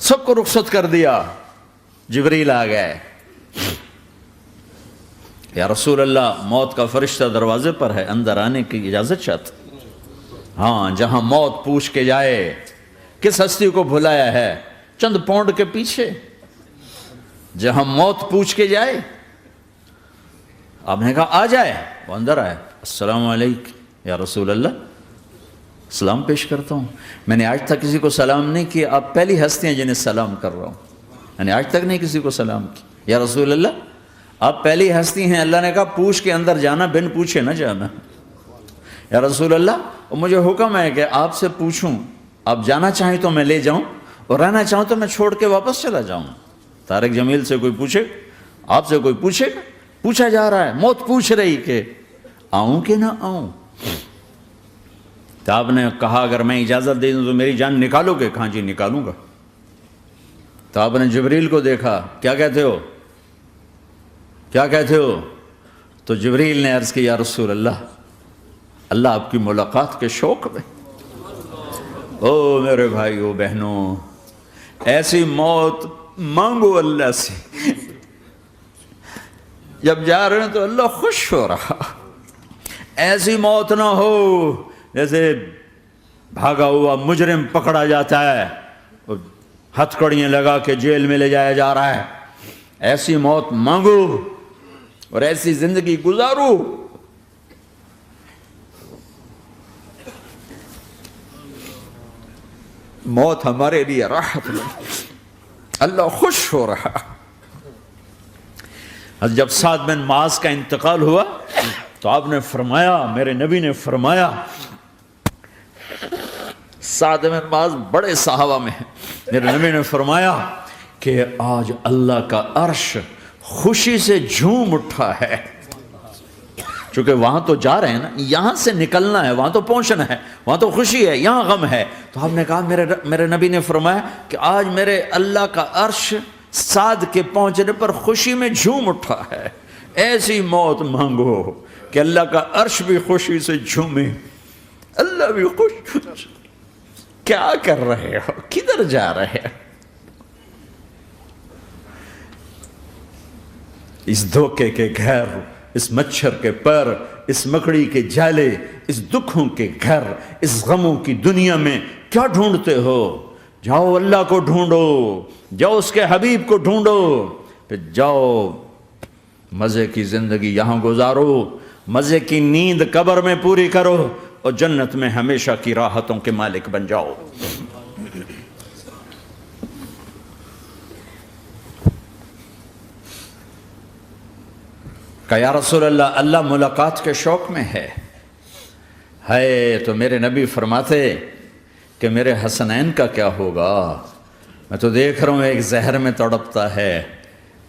سب کو رخصت کر دیا. جبریل آ گئے. یا رسول اللہ موت کا فرشتہ دروازے پر ہے, اندر آنے کی اجازت چاہتا. ہاں, جہاں موت پوچھ کے جائے کس ہستی کو بھلایا ہے, چند پونڈ کے پیچھے جہاں موت پوچھ کے جائے. آپ نے کہا آ جائے, وہ اندر آئے. السلام علیکم یا رسول اللہ, سلام پیش کرتا ہوں. میں نے آج تک کسی کو سلام نہیں کیا, آپ پہلی ہستی ہیں جنہیں سلام کر رہا ہوں. میں نے آج تک نہیں کسی کو سلام کیا. یا رسول اللہ آپ پہلی ہستی ہیں. اللہ نے کہا پوچھ کے اندر جانا, بن پوچھے نہ جانا. یا رسول اللہ مجھے حکم ہے کہ آپ سے پوچھوں, آپ جانا چاہیں تو میں لے جاؤں, اور رہنا چاہوں تو میں چھوڑ کے واپس چلا جاؤں. طارق جمیل سے کوئی پوچھے, آپ سے کوئی پوچھے گا؟ پوچھا جا رہا ہے, موت پوچھ رہی کہ آؤں کہ نہ آؤں. تو آپ نے کہا اگر میں اجازت دے دوں تو میری جان نکالو گے؟ کہاں جی نکالوں گا. تو آپ نے جبریل کو دیکھا, کیا کہتے ہو, کیا کہتے ہو؟ تو جبریل نے عرض کی یا رسول اللہ, اللہ آپ کی ملاقات کے شوق میں. او میرے بھائیو بہنوں, ایسی موت مانگو اللہ سے. جب جا رہے ہیں تو اللہ خوش ہو رہا. ایسی موت نہ ہو جیسے بھاگا ہوا مجرم پکڑا جاتا ہے, ہتھ کڑیاں لگا کے جیل میں لے جایا جا رہا ہے. ایسی موت مانگو اور ایسی زندگی گزارو. موت ہمارے لیے راحت نہیں, اللہ خوش ہو رہا. جب سعد بن معاذ کا انتقال ہوا تو آپ نے فرمایا, میرے نبی نے فرمایا, سعد بن معاذ بڑے صحابہ میں ہیں, میرے نبی نے فرمایا کہ آج اللہ کا عرش خوشی سے جھوم اٹھا ہے. چونکہ وہاں تو جا رہے ہیں نا, یہاں سے نکلنا ہے, وہاں تو پہنچنا ہے, وہاں تو خوشی ہے, یہاں غم ہے. تو آپ نے کہا, میرے نبی نے فرمایا کہ آج میرے اللہ کا عرش سعد کے پہنچنے پر خوشی میں جھوم اٹھا ہے. ایسی موت مانگو کہ اللہ کا عرش بھی خوشی سے جھومے, اللہ بھی خوش. کیا کر رہے ہو, کدھر جا رہے ہو؟ اس دھوکے کے گھر, اس مچھر کے پر, اس مکڑی کے جالے, اس دکھوں کے گھر, اس غموں کی دنیا میں کیا ڈھونڈتے ہو؟ جاؤ اللہ کو ڈھونڈو, جاؤ اس کے حبیب کو ڈھونڈو, پھر جاؤ مزے کی زندگی یہاں گزارو, مزے کی نیند قبر میں پوری کرو, اور جنت میں ہمیشہ کی راحتوں کے مالک بن جاؤ. کہ یا رسول اللہ, اللہ ملاقات کے شوق میں ہے. تو میرے نبی فرماتے کہ میرے حسنین کا کیا ہوگا؟ میں تو دیکھ رہا ہوں ایک زہر میں تڑپتا ہے,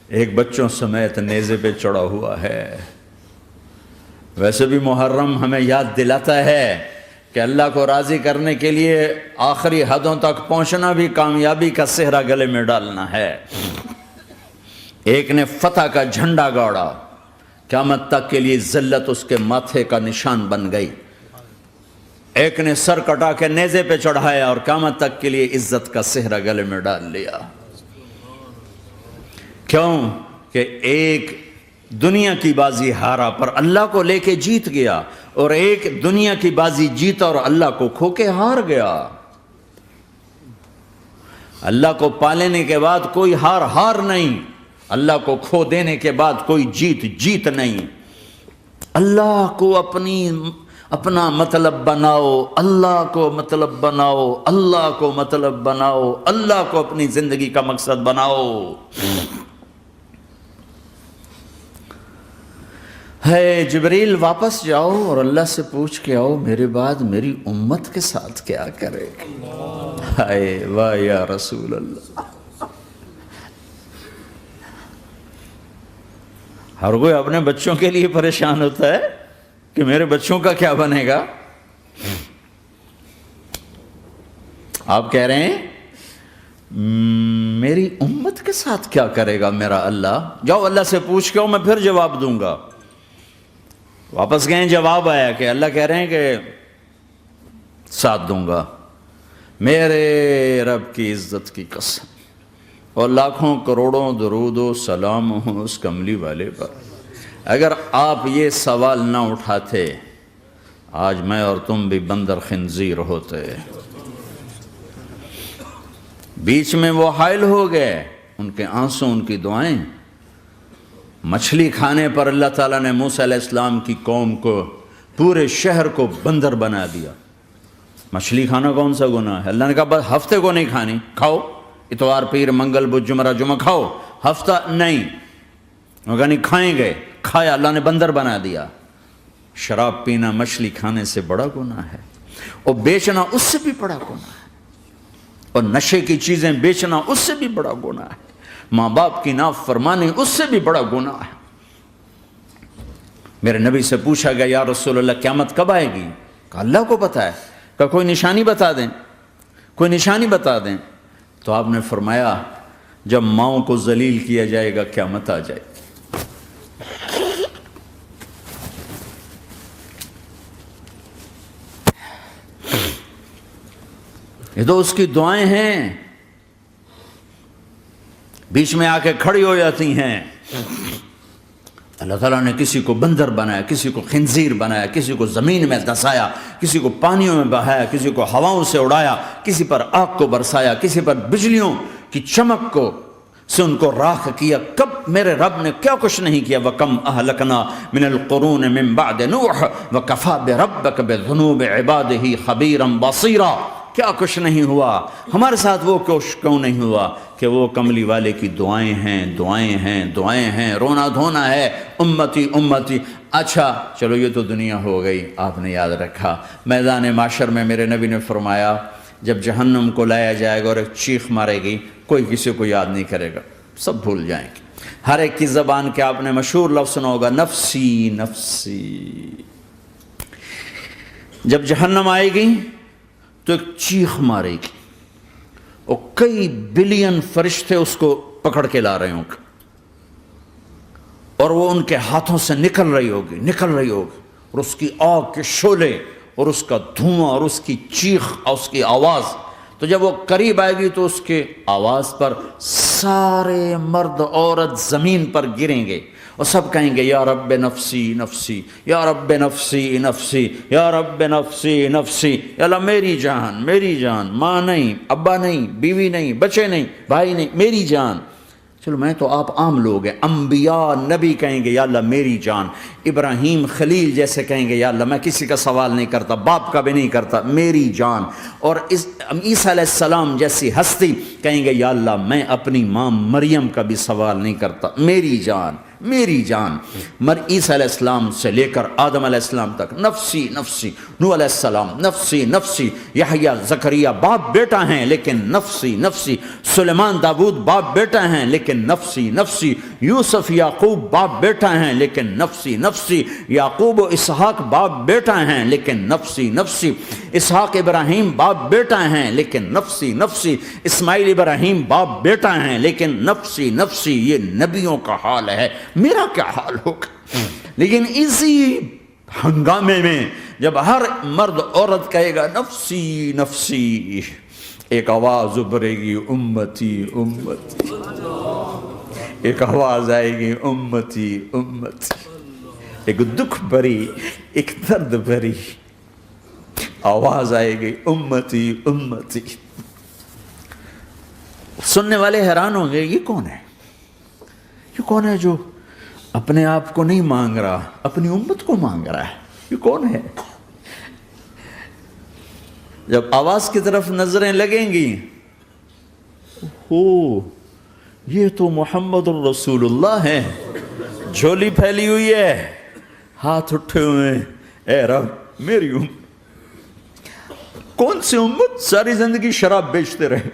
ایک بچوں سمیت نیزے پہ چڑھا ہوا ہے. ویسے بھی محرم ہمیں یاد دلاتا ہے کہ اللہ کو راضی کرنے کے لیے آخری حدوں تک پہنچنا بھی کامیابی کا صحرا گلے میں ڈالنا ہے. ایک نے فتح کا جھنڈا گاڑا, قیامت تک کے لیے ذلت اس کے ماتھے کا نشان بن گئی. ایک نے سر کٹا کے نیزے پہ چڑھایا اور قیامت تک کے لیے عزت کا صحرا گلے میں ڈال لیا. کیوں کہ ایک دنیا کی بازی ہارا پر اللہ کو لے کے جیت گیا, اور ایک دنیا کی بازی جیتا اور اللہ کو کھو کے ہار گیا. اللہ کو پالینے کے بعد کوئی ہار نہیں, اللہ کو کھو دینے کے بعد کوئی جیت نہیں. اللہ کو اپنا مطلب بناؤ, اللہ کو مطلب بناؤ, اللہ کو مطلب بناؤ, اللہ کو اپنی زندگی کا مقصد بناؤ. جبریل واپس جاؤ اور اللہ سے پوچھ کے آؤ میرے بعد میری امت کے ساتھ کیا کرے. واہ یا رسول اللہ. ہر کوئی اپنے بچوں کے لیے پریشان ہوتا ہے کہ میرے بچوں کا کیا بنے گا. آپ کہہ رہے ہیں میری امت کے ساتھ کیا کرے گا میرا اللہ. جاؤ اللہ سے پوچھ کے آؤ, میں پھر جواب دوں گا. واپس گئے, جواب آیا کہ اللہ کہہ رہے ہیں کہ ساتھ دوں گا. میرے رب کی عزت کی قسم, اور لاکھوں کروڑوں درود و سلام ہوں اس کملی والے پر۔ اگر آپ یہ سوال نہ اٹھاتے آج میں اور تم بھی بندر خنزیر ہوتے۔ بیچ میں وہ حائل ہو گئے، ان کے آنسوں، ان کی دعائیں۔ مچھلی کھانے پر اللہ تعالیٰ نے موسیٰ علیہ السلام کی قوم کو، پورے شہر کو بندر بنا دیا۔ مچھلی کھانا کون سا گناہ ہے؟ اللہ نے کہا بس ہفتے کو نہیں کھانی، کھاؤ اتوار پیر منگل بدھ جمعہ جمعہ کھاؤ، ہفتہ نہیں۔ وہ نہیں کھائیں گے، کھایا، اللہ نے بندر بنا دیا۔ شراب پینا مچھلی کھانے سے بڑا گناہ ہے، اور بیچنا اس سے بھی بڑا گناہ ہے، اور نشے کی چیزیں بیچنا اس سے بھی بڑا گناہ ہے، ماں باپ کی نافرمانی اس سے بھی بڑا گناہ ہے۔ میرے نبی سے پوچھا گیا یا رسول اللہ قیامت کب آئے گی؟ کہا اللہ کو پتہ ہے۔ کہا کوئی نشانی بتا دیں، کوئی نشانی بتا دیں۔ تو آپ نے فرمایا جب ماؤں کو ذلیل کیا جائے گا قیامت آ جائے گی۔ یہ تو اس کی دعائیں ہیں، بیچ میں آ کے کھڑی ہو جاتی ہیں۔ اللہ تعالیٰ نے کسی کو بندر بنایا، کسی کو خنزیر بنایا، کسی کو زمین میں دھسایا، کسی کو پانیوں میں بہایا، کسی کو ہواؤں سے اڑایا، کسی پر آگ کو برسایا، کسی پر بجلیوں کی چمک کو سے ان کو راکھ کیا۔ کب میرے رب نے کیا کچھ نہیں کیا۔ وَكَمْ أَهْلَكْنَا مِنَ الْقُرُونِ مِنْ بَعْدِ نُوحٍ وَكَفَى بِرَبِّكَ بِذُنُوبِ عِبَادِهِ خَبِيرًا بَصِيرًا۔ کیا کچھ نہیں ہوا ہمارے ساتھ، وہ کیوں نہیں ہوا کہ وہ کملی والے کی دعائیں ہیں، دعائیں ہیں، دعائیں ہیں، رونا دھونا ہے، امتی امتی۔ اچھا چلو یہ تو دنیا ہو گئی، آپ نے یاد رکھا میدان معاشر میں میرے نبی نے فرمایا جب جہنم کو لایا جائے گا اور ایک چیخ مارے گی، کوئی کسی کو یاد نہیں کرے گا، سب بھول جائیں گے۔ ہر ایک کی زبان کے آپ نے مشہور لفظ سنا ہوگا نفسی نفسی۔ جب جہنم آئے گی تو ایک چیخ مارے گی، اور کئی بلین فرشتے اس کو پکڑ کے لا رہے ہوں گے، اور وہ ان کے ہاتھوں سے نکل رہی ہوگی، اور اس کی آگ کے شعلے اور اس کا دھواں اور اس کی چیخ اور اس کی آواز۔ تو جب وہ قریب آئے گی تو اس کے آواز پر سارے مرد عورت زمین پر گریں گے، اور سب کہیں گے یا رب نفسی نفسی، یا رب نفسی نفسی، یا رب نفسی نفسی۔ یا اللہ میری جان، میری جان، ماں نہیں، ابا نہیں، بیوی نہیں، بچے نہیں، بھائی نہیں، میری جان۔ چلو میں تو آپ عام لوگ ہیں، انبیاء نبی کہیں گے یا اللہ میری جان، ابراہیم خلیل جیسے کہیں گے یا اللہ میں کسی کا سوال نہیں کرتا، باپ کا بھی نہیں کرتا، میری جان۔ اور عیسیٰ علیہ السلام جیسی ہستی کہیں گے یا اللہ میں اپنی ماں مریم کا بھی سوال نہیں کرتا، میری جان، میری جان۔ عیسیٰ علیہ السلام سے لے کر آدم علیہ السلام تک نفسی نفسی، نوح علیہ السلام نفسی نفسی، یحییٰ زکریا باپ بیٹا ہیں لیکن نفسی نفسی، سلیمان داؤد باپ بیٹا ہیں لیکن نفسی نفسی، یوسف یعقوب باپ بیٹا ہیں لیکن نفسی نفسی، یعقوب و اسحاق باپ بیٹا ہیں لیکن نفسی نفسی، اسحاق ابراہیم باپ بیٹا ہیں لیکن نفسی نفسی، اسماعیل ابراہیم باپ بیٹا ہیں لیکن نفسی نفسی۔ یہ نبیوں کا حال ہے، میرا کیا حال ہوگا؟ لیکن اسی ہنگامے میں جب ہر مرد عورت کہے گا نفسی نفسی، ایک آواز ابھرے گی امتی امتی، ایک آواز آئے گی امتی امتی، ایک دکھ بھری، ایک درد بھری آواز آئے گی امتی امتی۔ سننے والے حیران ہوں گے یہ کون ہے، یہ کون ہے جو اپنے آپ کو نہیں مانگ رہا، اپنی امت کو مانگ رہا ہے، یہ کون ہے؟ جب آواز کی طرف نظریں لگیں گی، یہ تو محمد الرسول اللہ ہے، جھولی پھیلی ہوئی ہے، ہاتھ اٹھے ہوئے ہیں، اے رب میری امت۔ کون سی امت ساری زندگی شراب بیچتے رہے،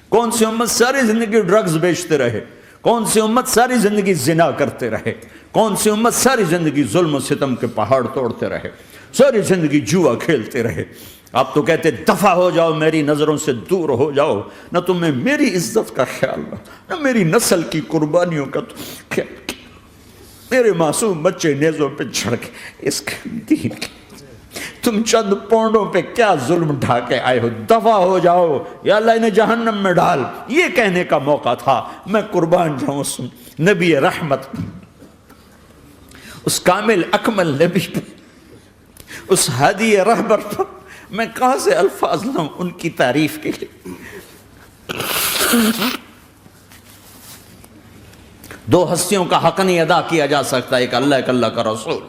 کون سی امت ساری زندگی ڈرگز بیچتے رہے، کون سی امت ساری زندگی زنا کرتے رہے، کون سی امت ساری زندگی ظلم و ستم کے پہاڑ توڑتے رہے، ساری زندگی جوا کھیلتے رہے۔ آپ تو کہتے دفع ہو جاؤ، میری نظروں سے دور ہو جاؤ، نہ تمہیں میری عزت کا خیال نہ میری نسل کی قربانیوں کا خیال، میرے معصوم بچے نیزوں پہ چڑھ کے اس کے دین کے تم چند پونڈوں پہ کیا ظلم ڈھا کے آئے ہو، دفع ہو جاؤ یا اللہ انہیں جہنم میں ڈال، یہ کہنے کا موقع تھا۔ میں قربان جاؤں اس نبی رحمت، اس کامل اکمل نبی پر، اس ہادی رہبر پر میں کہاں سے الفاظ لاؤں ان کی تعریف کے لیے۔ دو ہستیوں کا حق نہیں ادا کیا جا سکتا، ایک اللہ، ایک اللہ کا رسول۔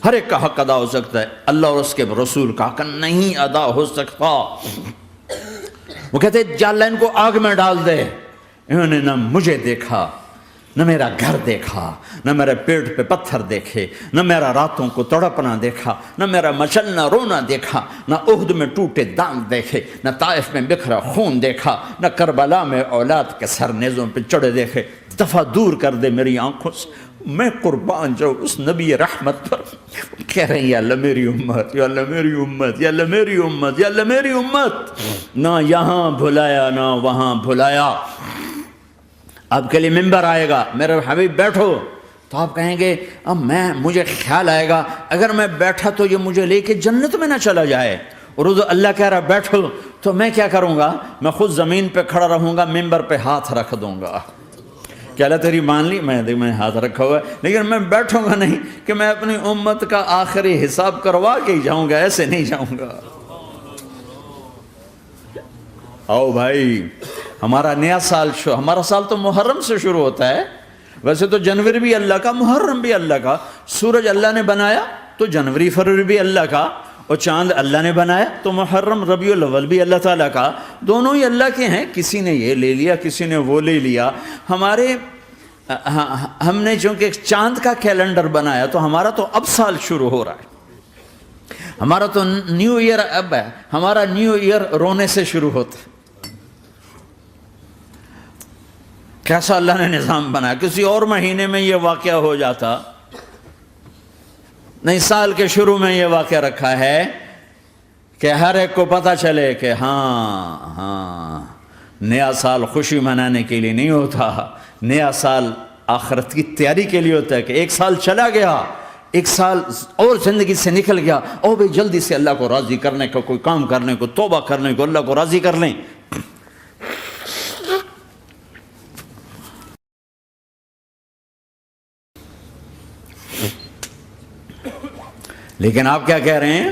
ہر ایک کا حق ادا ہو سکتا ہے، اللہ اور اس کے رسول کا حق نہیں ادا ہو سکتا۔ وہ کہتے جا اللہ ان کو آگ میں ڈال دے، انہوں نے نہ مجھے دیکھا، نہ میرا گھر دیکھا، نہ میرے پیٹ پہ پتھر دیکھے، نہ میرا راتوں کو تڑپنا دیکھا، نہ میرا مچلنا رونا دیکھا، نہ احد میں ٹوٹے دانت دیکھے، نہ طائف میں بکھرا خون دیکھا، نہ کربلا میں اولاد کے سر نیزوں پہ چڑھے دیکھے۔ دفعہ دور کر دے میری آنکھوں سے۔ میں قربان جاؤں اس نبی رحمت پر، کہہ رہے ہیں یا اللہ میری امت، یا اللہ میری امت، یا اللہ میری امت، یا اللہ میری امت۔ نہ یہاں بھلایا نہ وہاں بھلایا۔ آپ کے لیے ممبر آئے گا، میرے حبیب بیٹھو، تو آپ کہیں گے اب مجھے خیال آئے گا اگر میں بیٹھا تو یہ مجھے لے کے جنت میں نہ چلا جائے، اور اللہ کہہ رہا بیٹھو تو میں کیا کروں گا؟ میں خود زمین پہ کھڑا رہوں گا، ممبر پہ ہاتھ رکھ دوں گا کہ اللہ تیری مان لی، میں ہاتھ رکھا ہوا ہے، لیکن میں بیٹھوں گا نہیں کہ میں اپنی امت کا آخری حساب کروا کے ہی جاؤں گا، ایسے نہیں جاؤں گا۔ آؤ بھائی، ہمارا نیا سال ہمارا سال تو محرم سے شروع ہوتا ہے، ویسے تو جنوری بھی اللہ کا، محرم بھی اللہ کا، سورج اللہ نے بنایا تو جنوری فروری بھی اللہ کا، اور چاند اللہ نے بنایا تو محرم ربیع الاول بھی اللہ تعالیٰ کا، دونوں ہی اللہ کے ہیں۔ کسی نے یہ لے لیا، کسی نے وہ لے لیا۔ ہم نے چونکہ چاند کا کیلنڈر بنایا تو ہمارا تو اب سال شروع ہو رہا ہے، ہمارا تو نیو ایئر اب ہے، ہمارا نیو ایئر رونے سے شروع ہوتا ہے۔ کیسا اللہ نے نظام بنایا، کسی اور مہینے میں یہ واقعہ ہو جاتا، نہیں سال کے شروع میں یہ واقعہ رکھا ہے کہ ہر ایک کو پتہ چلے کہ ہاں نیا سال خوشی منانے کے لیے نہیں ہوتا، نیا سال آخرت کی تیاری کے لیے ہوتا ہے کہ ایک سال چلا گیا، ایک سال اور زندگی سے نکل گیا، او بھئی جلدی سے اللہ کو راضی کرنے کا کوئی کام کرنے کو، توبہ کرنے کو، اللہ کو راضی کر لیں۔ لیکن آپ کیا کہہ رہے ہیں؟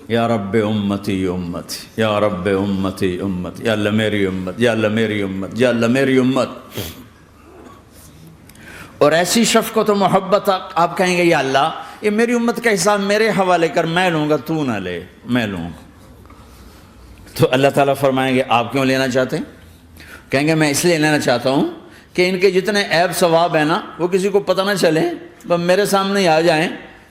یا رب امتی امتی، یا رب امتی امتی، یا اللہ میری امت، یا اللہ میری امت، یا اللہ میری امت۔ اور ایسی شفقت و محبت آپ کہیں گے یا اللہ یہ میری امت کا حساب میرے حوالے کر، میں لوں گا، تو نہ لے، میں لوں گا۔ تو اللہ تعالیٰ فرمائیں گے آپ کیوں لینا چاہتے ہیں؟ کہیں گے میں اس لیے لینا چاہتا ہوں کہ ان کے جتنے عیب ثواب ہیں نا وہ کسی کو پتہ نہ چلے، بس میرے سامنے ہی آ جائیں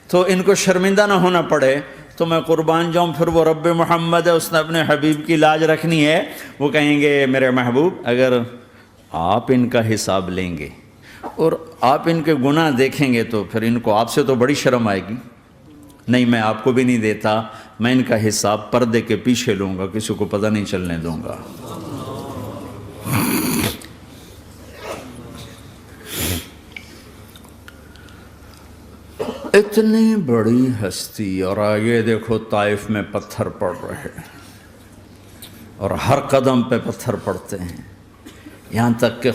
تو ان کو شرمندہ نہ ہونا پڑے، تو میں قربان جاؤں۔ پھر وہ رب محمد ہے، اس نے اپنے حبیب کی لاج رکھنی ہے، وہ کہیں گے میرے محبوب اگر آپ ان کا حساب لیں گے اور آپ ان کے گناہ دیکھیں گے تو پھر ان کو آپ سے تو بڑی شرم آئے گی، نہیں میں آپ کو بھی نہیں دیتا، میں ان کا حساب پردے کے پیچھے لوں گا، کسی کو پتہ نہیں چلنے دوں گا۔ اتنی بڑی ہستی، اور آگے دیکھو طائف میں پتھر پڑ رہے ہیں اور ہر قدم پہ پتھر پڑتے ہیں، یہاں تک کہ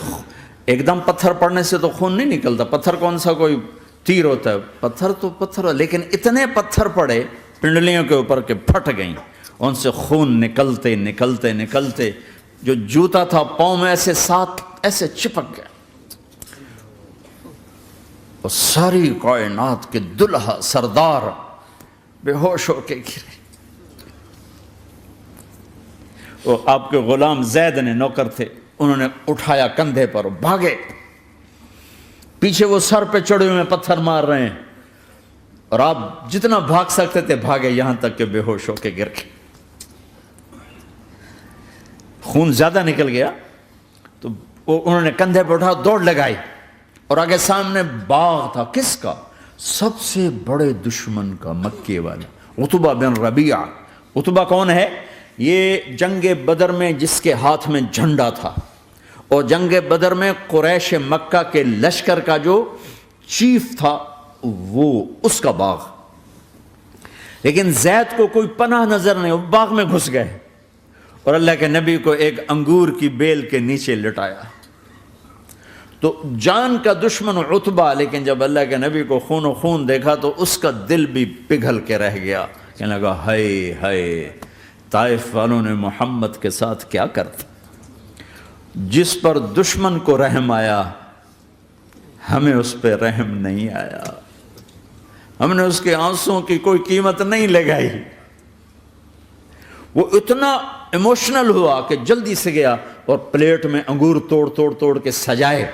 ایک دم پتھر پڑنے سے تو خون نہیں نکلتا، پتھر کون سا کوئی تیر ہوتا ہے، پتھر تو پتھر، لیکن اتنے پتھر پڑے پنڈلیوں کے اوپر کہ پھٹ گئیں، ان سے خون نکلتے نکلتے نکلتے جو جوتا تھا پاؤں میں ایسے ساتھ ایسے چپک گیا، اور ساری کائنات کے دلہا سردار بے ہوش ہو کے گرے۔ وہ آپ کے غلام زید نے نوکر تھے، انہوں نے اٹھایا کندھے پر، بھاگے، پیچھے وہ سر پہ چڑھے ہوئے پتھر مار رہے ہیں، اور آپ جتنا بھاگ سکتے تھے بھاگے، یہاں تک کہ بے ہوش ہو کے گر گئے۔ خون زیادہ نکل گیا تو انہوں نے کندھے پہ اٹھا دوڑ لگائی، اور آگے سامنے باغ تھا، کس کا؟ سب سے بڑے دشمن کا، مکے والا عتبہ بن ربیعہ۔ عتبہ کون ہے؟ یہ جنگ بدر میں جس کے ہاتھ میں جھنڈا تھا، اور جنگ بدر میں قریش مکہ کے لشکر کا جو چیف تھا وہ، اس کا باغ۔ لیکن زید کو کوئی پناہ نظر نہیں، وہ باغ میں گھس گئے اور اللہ کے نبی کو ایک انگور کی بیل کے نیچے لٹایا۔ تو جان کا دشمن عتبہ، لیکن جب اللہ کے نبی کو خون و خون دیکھا تو اس کا دل بھی پگھل کے رہ گیا، کہنے لگا ہائے ہائے، طائف والوں نے محمد کے ساتھ کیا کرتا۔ جس پر دشمن کو رحم آیا ہمیں اس پہ رحم نہیں آیا، ہم نے اس کے آنسوں کی کوئی قیمت نہیں لگائی۔ وہ اتنا ایموشنل ہوا کہ جلدی سے گیا اور پلیٹ میں انگور توڑ کے سجائے۔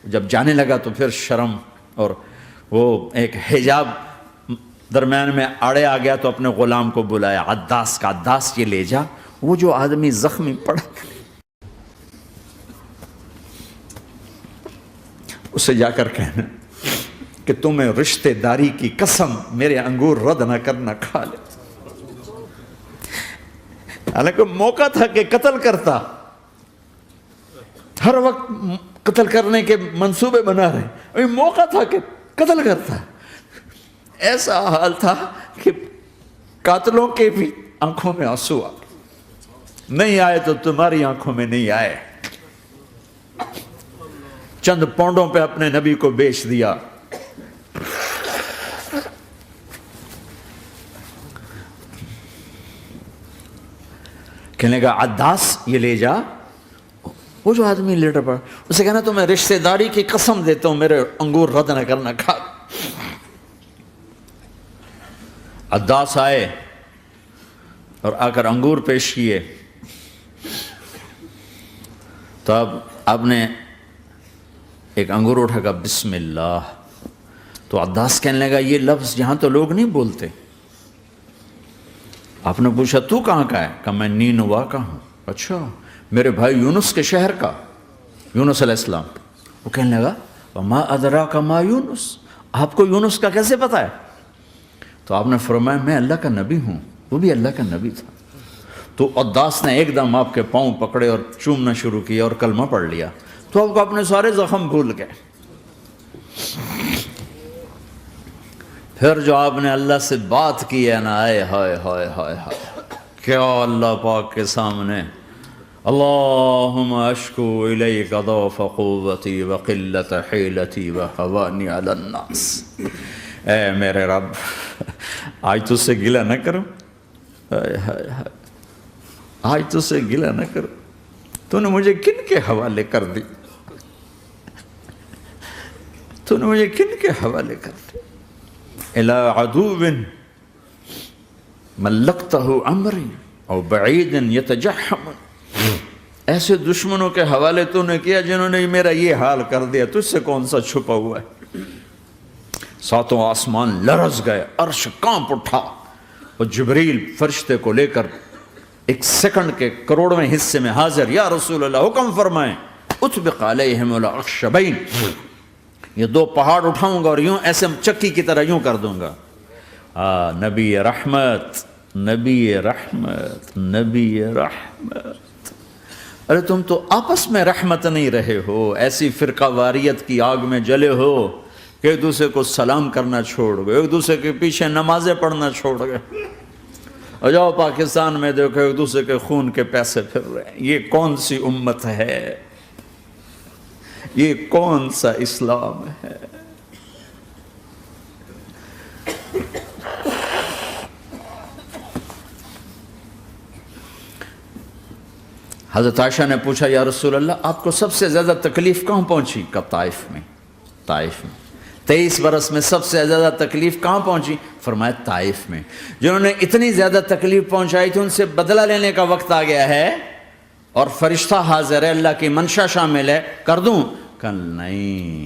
جب جانے لگا تو پھر شرم اور وہ ایک حجاب درمیان میں آڑے آ گیا، تو اپنے غلام کو بلایا، عداس کا، عداس یہ لے جا وہ جو آدمی زخمی پڑا، اسے جا کر کہنا کہ تمہیں رشتہ داری کی قسم میرے انگور رد نہ کرنا، کھا لے۔ حالانکہ موقع تھا کہ قتل کرتا، ہر وقت قتل کرنے کے منصوبے بنا رہے، ابھی موقع تھا کہ قتل کرتا۔ ایسا حال تھا کہ قاتلوں کے بھی آنکھوں میں آنسو آ گئے، نہیں آئے تو تمہاری آنکھوں میں نہیں آئے۔ چند پونڈوں پہ اپنے نبی کو بیچ دیا۔ کہنے کا عداس یہ لے جا، وہ جو آدمی لیٹر پڑا، اسے کہنا تو میں رشتہ داری کی قسم دیتا ہوں میرے انگور رد نہ کرنا، کھا۔ عداس آئے اور آ کر انگور پیش کیے، تو اب آپ نے ایک انگور اٹھا کر بسم اللہ، تو عداس کہنے لگا یہ لفظ یہاں تو لوگ نہیں بولتے۔ آپ نے پوچھا تو کہاں کا ہے؟ کہا میں نینوا کا ہوں۔ اچھا، میرے بھائی یونس کے شہر کا، یونس علیہ السلام۔ وہ کہنے لگا وما ادراک ما یونس، آپ کو یونس کا کیسے پتا ہے؟ تو آپ نے فرمایا میں اللہ کا نبی ہوں، وہ بھی اللہ کا نبی تھا۔ تو عداس نے ایک دم آپ کے پاؤں پکڑے اور چومنا شروع کیا اور کلمہ پڑھ لیا، تو آپ کو اپنے سارے زخم بھول گئے۔ پھر جو آپ نے اللہ سے بات کی ہے نا، آئے ہائے ہائے ہائے ہائے، کیا اللہ پاک کے سامنے اللہم اشکو الیک ضعف قوتی وقلت حیلتی وہوانی علی الناس، اے میرے رب آج تجھ سے گلہ نہ کروں، آج تجھ سے گلہ نہ کروں، تو نے مجھے کن کے حوالے کر دی، تو نے مجھے کن کے حوالے کر دی، الی عدو ملکتہ امری او بعید یتجحم، ایسے دشمنوں کے حوالے تو نے کیا جنہوں نے میرا یہ حال کر دیا، تجھ سے کون سا چھپا ہوا ہے۔ ساتوں آسمان لرز گئے، عرش کانپ اٹھا، اور جبریل فرشتے کو لے کر ایک سیکنڈ کے کروڑویں حصے میں حاضر، یا رسول اللہ حکم فرمائیں اطبق علیہم الاخشبین، یہ دو پہاڑ اٹھاؤں گا اور یوں ایسے چکی کی طرح یوں کر دوں گا۔ نبی رحمت، نبی رحمت، نبی رحمت۔ ارے تم تو آپس میں رحمت نہیں رہے ہو، ایسی فرقہ واریت کی آگ میں جلے ہو کہ ایک دوسرے کو سلام کرنا چھوڑ گئے، ایک دوسرے کے پیچھے نمازیں پڑھنا چھوڑ گئے، اور جاؤ پاکستان میں دیکھو ایک دوسرے کے خون کے پیسے پھر رہے ہیں۔ یہ کون سی امت ہے؟ یہ کون سا اسلام ہے؟ حضرت عائشہ نے پوچھا یا رسول اللہ آپ کو سب سے زیادہ تکلیف کہاں پہنچی؟ کب؟ طائف میں۔ طائف میں 23 برس میں سب سے زیادہ تکلیف کہاں پہنچی؟ فرمایا طائف میں۔ جنہوں نے اتنی زیادہ تکلیف پہنچائی تھی ان سے بدلہ لینے کا وقت آ گیا ہے، اور فرشتہ حاضر ہے، اللہ کی منشا شامل ہے، کر دوں؟ کہ نہیں،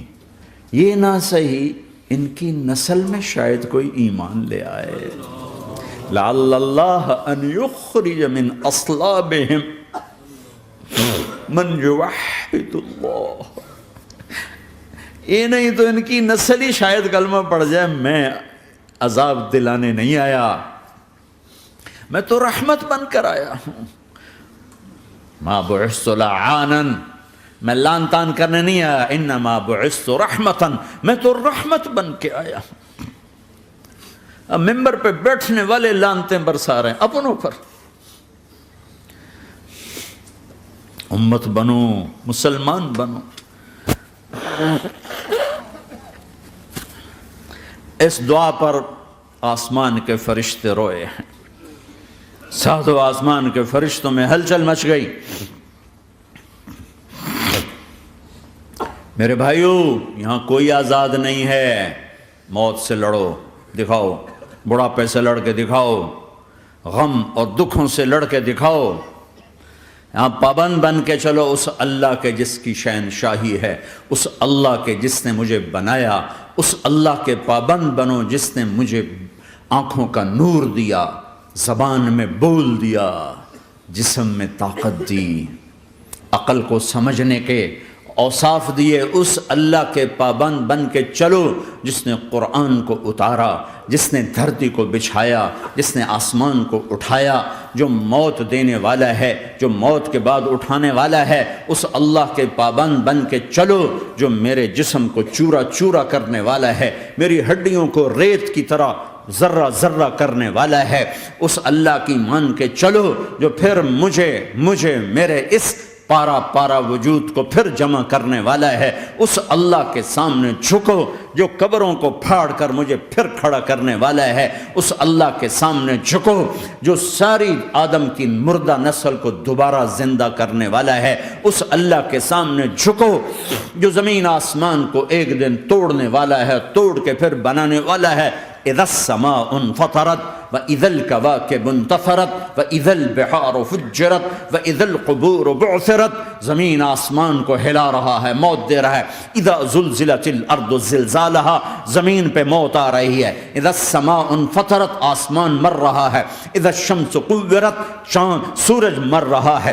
یہ نہ صحیح، ان کی نسل میں شاید کوئی ایمان لے آئے، لعل اللہ ان یخرج من اصلابہم من یوحد اللہ، یہ نہیں تو ان کی نسل ہی شاید کلمہ پڑ جائے۔ میں عذاب دلانے نہیں آیا، میں تو رحمت بن کر آیا ہوں۔ ما بعثت لعانا، میں لان تان کرنے نہیں آیا، انما بعثت رحمتا، میں تو رحمت بن کے آیا ہوں۔ اب ممبر پہ بیٹھنے والے لانتیں برسا رہے ہیں اپنوں پر. امت بنو، مسلمان بنو. اس دعا پر آسمان کے فرشتے روئے ہیں. ساتوں آسمان کے فرشتوں میں ہلچل مچ گئی. میرے بھائیو، یہاں کوئی آزاد نہیں ہے. موت سے لڑو، دکھاؤ. بڑھاپے سے لڑ کے دکھاؤ. غم اور دکھوں سے لڑ کے دکھاؤ. یہاں پابند بن کے چلو اس اللہ کے جس کی شہنشاہی ہے، اس اللہ کے جس نے مجھے بنایا. اس اللہ کے پابند بنو جس نے مجھے آنکھوں کا نور دیا، زبان میں بول دیا، جسم میں طاقت دی، عقل کو سمجھنے کے اوصاف دیے. اس اللہ کے پابند بن کے چلو جس نے قرآن کو اتارا، جس نے دھرتی کو بچھایا، جس نے آسمان کو اٹھایا، جو موت دینے والا ہے، جو موت کے بعد اٹھانے والا ہے. اس اللہ کے پابند بن کے چلو جو میرے جسم کو چورا چورا کرنے والا ہے، میری ہڈیوں کو ریت کی طرح ذرہ ذرہ کرنے والا ہے. اس اللہ کی مان کے چلو جو پھر مجھے میرے اس پارا پارا وجود کو پھر جمع کرنے والا ہے. اس اللہ کے سامنے جھکو جو قبروں کو پھاڑ کر مجھے پھر کھڑا کرنے والا ہے. اس اللہ کے سامنے جھکو جو ساری آدم کی مردہ نسل کو دوبارہ زندہ کرنے والا ہے. اس اللہ کے سامنے جھکو جو زمین آسمان کو ایک دن توڑنے والا ہے، توڑ کے پھر بنانے والا ہے. اذا السماء انفطرت وإذا الكواكب انتثرت وإذا البحار فجرت وإذا القبور بعثرت. زمین آسمان کو ہلا رہا ہے، موت دے رہا ہے. اذا زلزلت الارض زلزالها، زمین پہ موت آ رہی ہے. اذا السماء انفطرت، آسمان مر رہا ہے. اذا الشمس قورت، چاند سورج مر رہا ہے.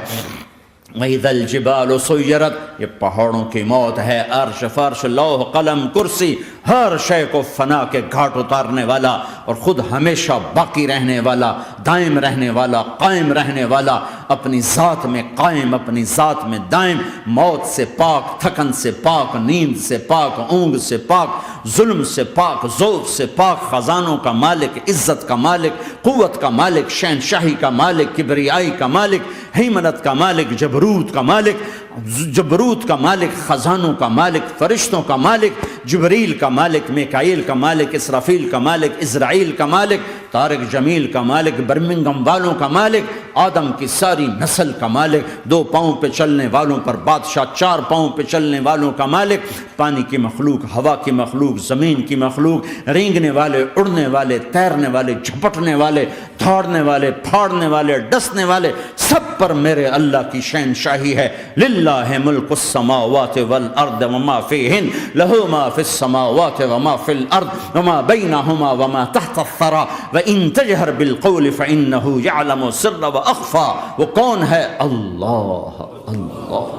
وَإِذَا الْجِبَالُ سُيِّرَتْ، یہ پہاڑوں کی موت ہے. عرش فرش لوح قلم کرسی، ہر شے کو فنا کے گھاٹ اتارنے والا اور خود ہمیشہ باقی رہنے والا، دائم رہنے والا، قائم رہنے والا، اپنی ذات میں قائم، اپنی ذات میں دائم، موت سے پاک، تھکن سے پاک، نیند سے پاک، اونگ سے پاک، ظلم سے پاک، ذوق سے پاک، خزانوں کا مالک، عزت کا مالک، قوت کا مالک، شہنشاہی کا مالک، کبریائی کا مالک، ہیمنت کا مالک، جبروت کا مالک، خزانوں کا مالک، فرشتوں کا مالک، جبریل کا مالک، میکائیل کا مالک، اسرافیل کا مالک، اسرائیل کا مالک، طارق جمیل کا مالک، برمنگم والوں کا مالک، آدم کی ساری نسل کا مالک، 2 پاؤں پہ چلنے والوں پر بادشاہ، 4 پاؤں پہ چلنے والوں کا مالک، پانی کی مخلوق، ہوا کی مخلوق، زمین کی مخلوق، رینگنے والے، اڑنے والے، تیرنے والے، جھپٹنے والے، دھاڑنے والے، پھاڑنے والے، ڈسنے والے، سب پر میرے اللہ کی شہنشاہی ہے. للہ ملک السماوات والارض وما فیہن، لہو ما فی السماوات وما فی الارض وما بینہما وما تحت الثری وان تجہر بالقول فانہ یعلم السر واخفی. وہ کون ہے؟ اللہ. اللہ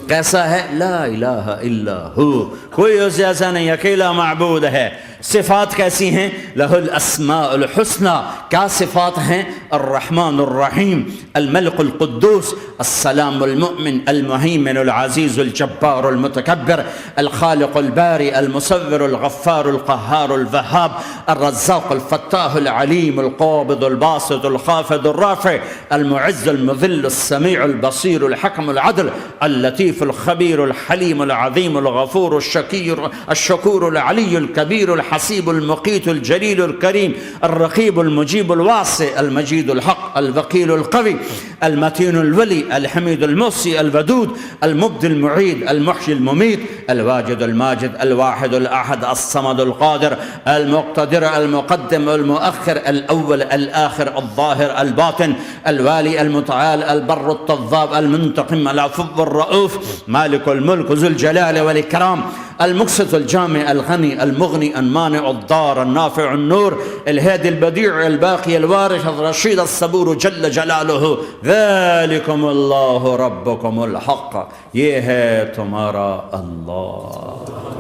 کیسا ہے؟ لا الہ الا ہو، کوئی اسے ایسا نہیں، اکیلا معبود ہے. صفات کیسی ہیں؟ لہ الاسماء الحسنى. کیا صفات ہیں؟ الرحمن الرحیم، الملک القدوس، السلام المؤمن، المہیمن العزیز الجبار المتکبر، الخالق الباری المصور الغفار القہار الوہاب، الرزاق الفتاح العلیم القابض الباسط الخافض الرافع، المعز المذل السمیع البصیر الحکم العدل، اللطیف الخبیر الحلیم العظیم الغفور الشکور العلی الکبیر الحسیب المقیت الجلیل الکریم، الرقیب المجیب الواسع، المجید الحق، الوکیل القوی، المتین الولی، الحمید المحصی، الودود، المبدی المعید، المحیی الممیت، الواجد الماجد، الواحد الاحد، الصمد القادر، المقتدر، المقدم، المؤخر، الاول، الاخر، الظاهر، الباطن، الوالي، المتعال، البر التواب، المنتقم، العفو الرؤوف، مالك الملك ذو الجلال والإكرام، المقسط الجامع الغني المغني المانع الضار النافع النور، الهادي البديع الباقي الوارث الرشيد الصبور جل جلاله. ذلكم الله ربكم الحق، یہ ہے تمہارا اللہ.